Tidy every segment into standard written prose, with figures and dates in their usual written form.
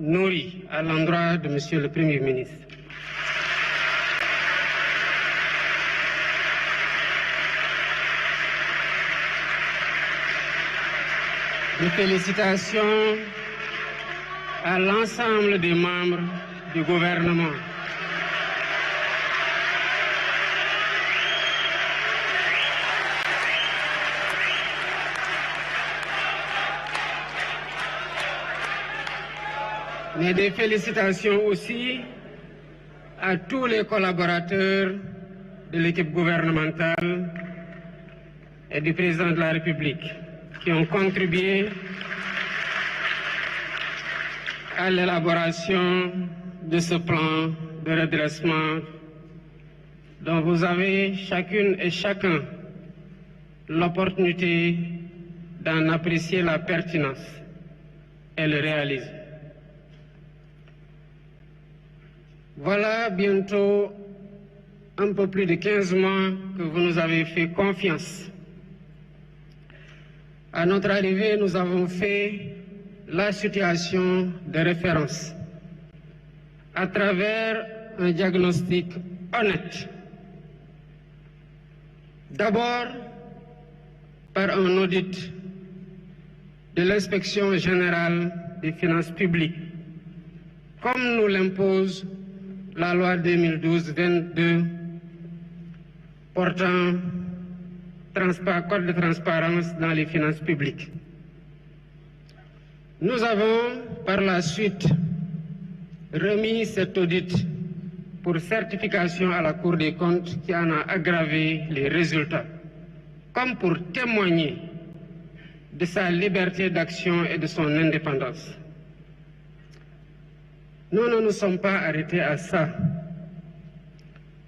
nourris à l'endroit de Monsieur le Premier ministre. Mes félicitations à l'ensemble des membres du gouvernement. Mais des félicitations aussi à tous les collaborateurs de l'équipe gouvernementale et du président de la République qui ont contribué à l'élaboration de ce plan de redressement dont vous avez chacune et chacun l'opportunité d'en apprécier la pertinence et le réaliser. Voilà bientôt un peu plus de 15 mois que vous nous avez fait confiance. À notre arrivée, nous avons fait la situation de référence à travers un diagnostic honnête. D'abord, par un audit de l'inspection générale des finances publiques, comme nous l'impose la loi 2012-22 portant code de transparence dans les finances publiques. Nous avons par la suite remis cet audit pour certification à la Cour des comptes qui en a aggravé les résultats, comme pour témoigner de sa liberté d'action et de son indépendance. Nous ne nous sommes pas arrêtés à ça.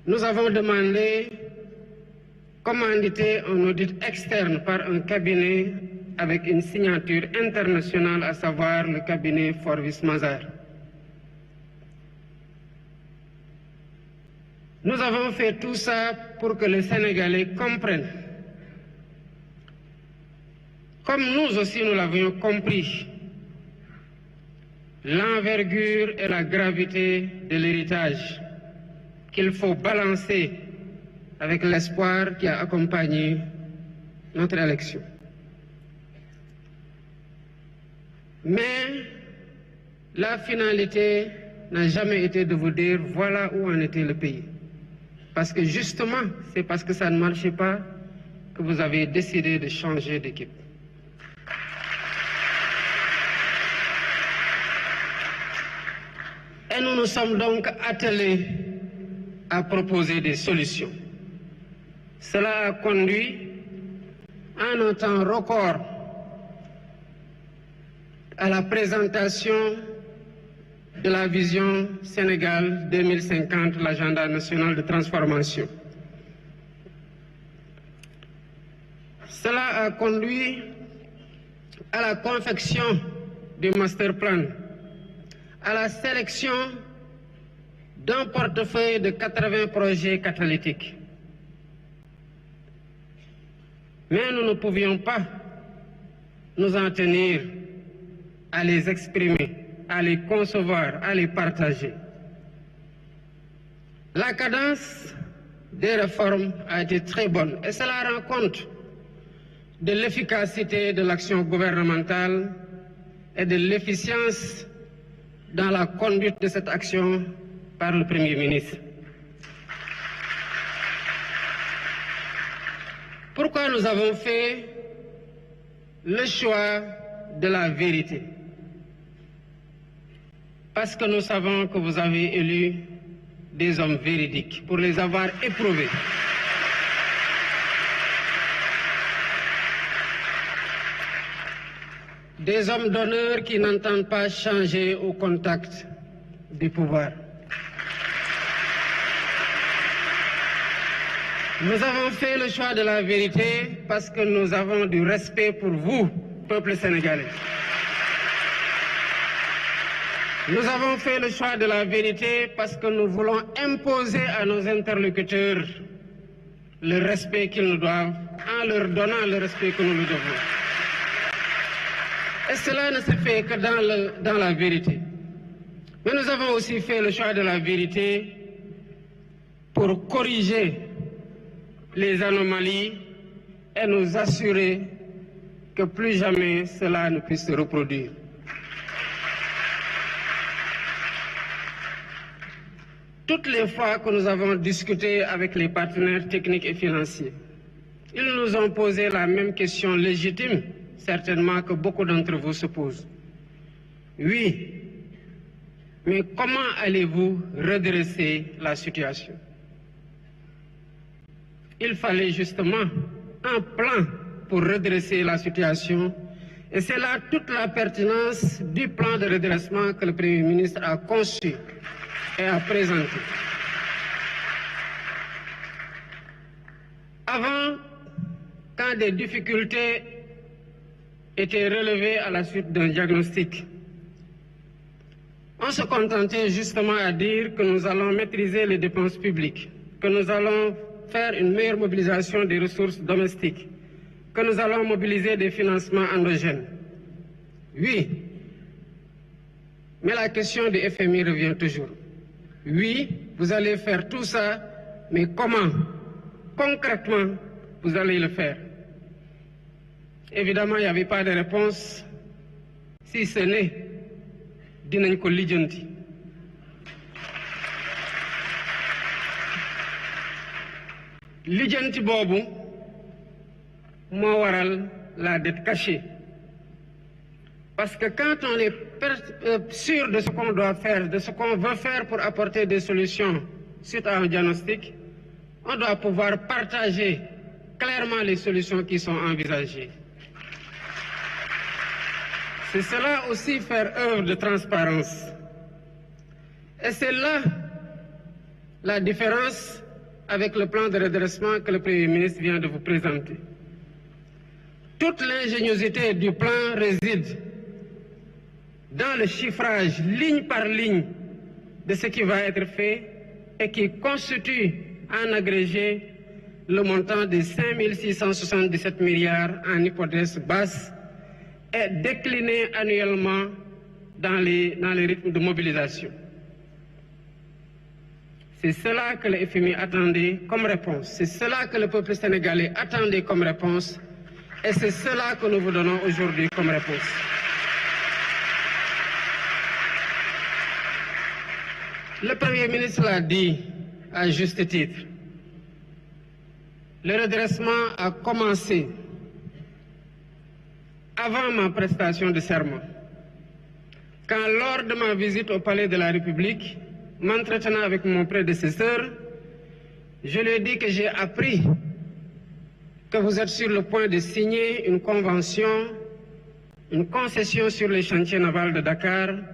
Nous avons demandé, commandité un audit externe par un cabinet avec une signature internationale, à savoir le cabinet Forvis Mazars. Nous avons fait tout ça pour que les Sénégalais comprennent, comme nous aussi nous l'avions compris, l'envergure et la gravité de l'héritage qu'il faut balancer avec l'espoir qui a accompagné notre élection. Mais la finalité n'a jamais été de vous dire voilà où en était le pays. Parce que justement, c'est parce que ça ne marchait pas que vous avez décidé de changer d'équipe. Et nous nous sommes donc attelés à proposer des solutions. Cela a conduit, en un temps record, à la présentation de la vision Sénégal 2050, l'agenda national de transformation. Cela a conduit à la confection du master plan, à la sélection d'un portefeuille de 80 projets catalytiques. Mais nous ne pouvions pas nous en tenir à les exprimer, à les concevoir, à les partager. La cadence des réformes a été très bonne et cela rend compte de l'efficacité de l'action gouvernementale et de l'efficience dans la conduite de cette action par le Premier ministre. Pourquoi nous avons fait le choix de la vérité? Parce que nous savons que vous avez élu des hommes véridiques pour les avoir éprouvés. Des hommes d'honneur qui n'entendent pas changer au contact du pouvoir. Nous avons fait le choix de la vérité parce que nous avons du respect pour vous, peuple sénégalais. Nous avons fait le choix de la vérité parce que nous voulons imposer à nos interlocuteurs le respect qu'ils nous doivent en leur donnant le respect que nous nous devons. Et cela ne se fait que dans la vérité. Mais nous avons aussi fait le choix de la vérité pour corriger les anomalies et nous assurer que plus jamais cela ne puisse se reproduire. Toutes les fois que nous avons discuté avec les partenaires techniques et financiers, ils nous ont posé la même question légitime, certainement que beaucoup d'entre vous se posent. Oui, mais comment allez-vous redresser la situation? Il fallait justement un plan pour redresser la situation et c'est là toute la pertinence du plan de redressement que le Premier ministre a conçu et a présenté. Avant, quand des difficultés étaient relevées à la suite d'un diagnostic, on se contentait justement à dire que nous allons maîtriser les dépenses publiques, que nous allons faire une meilleure mobilisation des ressources domestiques, que nous allons mobiliser des financements endogènes. Oui, mais la question du FMI revient toujours. Oui, vous allez faire tout ça, mais comment? Concrètement, vous allez le faire? Évidemment, il n'y avait pas de réponse, si ce n'est dinañ ko lijjanti. Lijjanti boobu moo waral la dette cachée. Parce que quand on est sûr de ce qu'on doit faire, de ce qu'on veut faire pour apporter des solutions suite à un diagnostic, on doit pouvoir partager clairement les solutions qui sont envisagées. C'est cela aussi faire œuvre de transparence. Et c'est là la différence avec le plan de redressement que le Premier ministre vient de vous présenter. Toute l'ingéniosité du plan réside dans le chiffrage ligne par ligne de ce qui va être fait et qui constitue en agrégé le montant de 5 677 milliards en hypothèse basse et décliné annuellement dans les rythmes de mobilisation. C'est cela que le FMI attendait comme réponse. C'est cela que le peuple sénégalais attendait comme réponse. Et c'est cela que nous vous donnons aujourd'hui comme réponse. Le Premier ministre l'a dit à juste titre. Le redressement a commencé avant ma prestation de serment, quand lors de ma visite au Palais de la République, m'entretenant avec mon prédécesseur, je lui ai dit que j'ai appris que vous êtes sur le point de signer une convention, une concession sur les chantiers navals de Dakar